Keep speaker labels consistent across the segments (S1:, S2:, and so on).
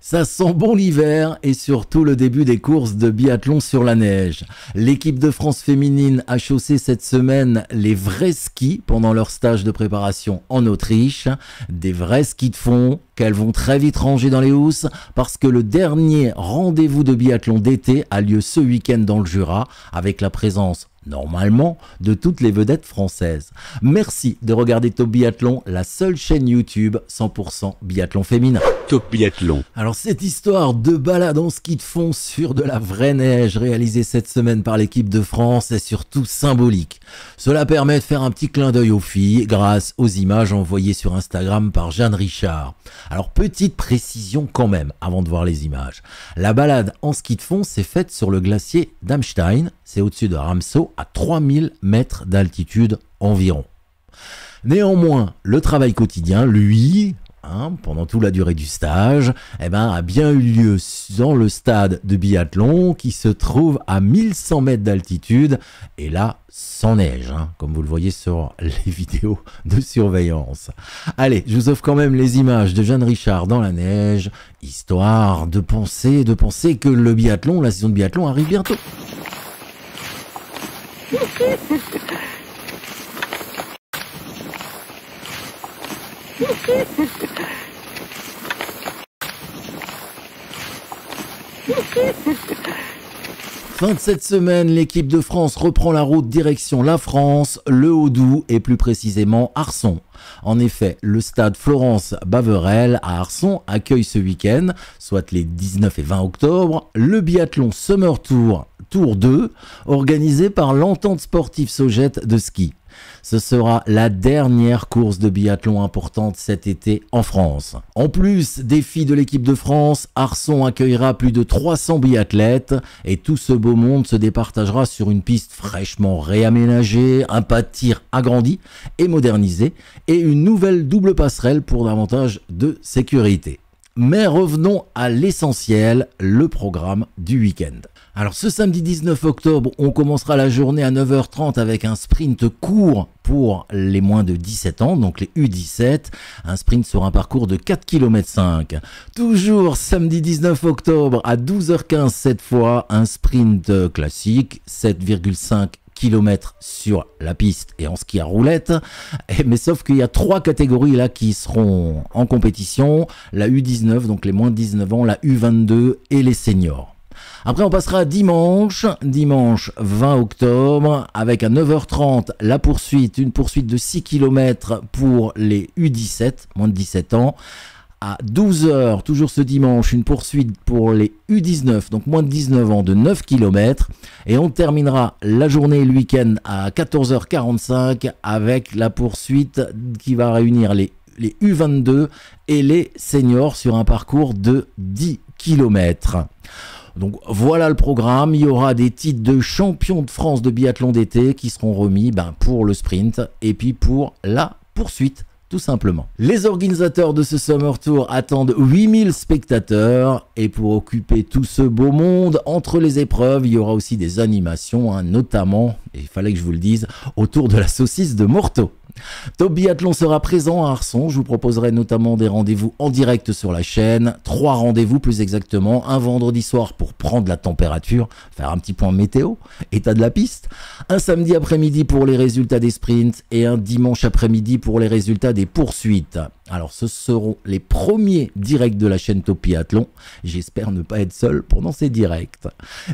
S1: Ça sent bon l'hiver et surtout le début des courses de biathlon sur la neige. L'équipe de France féminine a chaussé cette semaine les vrais skis pendant leur stage de préparation en Autriche. Des vrais skis de fond qu'elles vont très vite ranger dans les housses parce que le dernier rendez-vous de biathlon d'été a lieu ce week-end dans le Jura avec la présence normalement de toutes les vedettes françaises. Merci de regarder Top Biathlon, la seule chaîne YouTube 100% biathlon féminin.
S2: Top Biathlon.
S1: Alors cette histoire de balade en ski de fond sur de la vraie neige réalisée cette semaine par l'équipe de France est surtout symbolique. Cela permet de faire un petit clin d'œil aux filles grâce aux images envoyées sur Instagram par Jeanne Richard. Alors petite précision quand même avant de voir les images. La balade en ski de fond s'est faite sur le glacier d'Amstein, c'est au-dessus de Ramsau à 3000 mètres d'altitude environ. Néanmoins, le travail quotidien, lui, pendant toute la durée du stage, a bien eu lieu dans le stade de biathlon qui se trouve à 1100 mètres d'altitude et là, sans neige, comme vous le voyez sur les vidéos de surveillance. Allez, je vous offre quand même les images de Jeanne Richard dans la neige, histoire de penser que le biathlon, la saison de biathlon arrive bientôt. Fin de cette semaine, l'équipe de France reprend la route direction la France, le Haut-Doubs et plus précisément Arçon. En effet, le stade Florence-Baverel à Arçon accueille ce week-end, soit les 19 et 20 octobre, le biathlon Summer Tour, Tour 2, organisé par l'entente sportive Sogette de ski. Ce sera la dernière course de biathlon importante cet été en France. En plus des filles de l'équipe de France, Arçon accueillera plus de 300 biathlètes et tout ce beau monde se départagera sur une piste fraîchement réaménagée, un pas de tir agrandi et modernisé et une nouvelle double passerelle pour davantage de sécurité. Mais revenons à l'essentiel, le programme du week-end. Alors ce samedi 19 octobre, on commencera la journée à 9h30 avec un sprint court pour les moins de 17 ans, donc les U17, un sprint sur un parcours de 4,5 km. Toujours samedi 19 octobre à 12h15 cette fois, un sprint classique, 7,5 km sur la piste et en ski à roulette, mais sauf qu'il y a 3 catégories là qui seront en compétition, la U19, donc les moins de 19 ans, la U22 et les seniors. Après on passera à dimanche 20 octobre avec à 9h30 la poursuite, une poursuite de 6 km pour les U17, moins de 17 ans. À 12h, toujours ce dimanche, une poursuite pour les U19, donc moins de 19 ans, de 9 km. Et on terminera la journée et le week-end à 14h45 avec la poursuite qui va réunir les U22 et les seniors sur un parcours de 10 km. Donc voilà le programme, il y aura des titres de champion de France de biathlon d'été qui seront remis pour le sprint et puis pour la poursuite. Tout simplement. Les organisateurs de ce Summer Tour attendent 8000 spectateurs et pour occuper tout ce beau monde, entre les épreuves, il y aura aussi des animations, notamment, et il fallait que je vous le dise, autour de la saucisse de Morteau. Top Biathlon sera présent à Arçon, je vous proposerai notamment des rendez-vous en direct sur la chaîne, 3 rendez-vous plus exactement, un vendredi soir pour prendre la température, faire un petit point météo, état de la piste, un samedi après-midi pour les résultats des sprints et un dimanche après-midi pour les résultats des poursuites. Alors ce seront les premiers directs de la chaîne Top Biathlon, j'espère ne pas être seul pendant ces directs.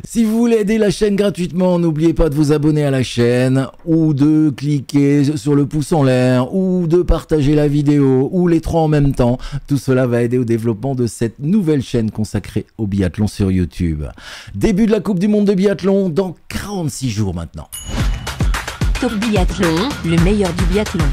S1: Si vous voulez aider la chaîne gratuitement, n'oubliez pas de vous abonner à la chaîne ou de cliquer sur le pouce en l'air ou de partager la vidéo ou les 3 en même temps. Tout cela va aider au développement de cette nouvelle chaîne consacrée au biathlon sur YouTube. Début de la Coupe du Monde de biathlon dans 46 jours maintenant.
S3: Top Biathlon, le meilleur du biathlon.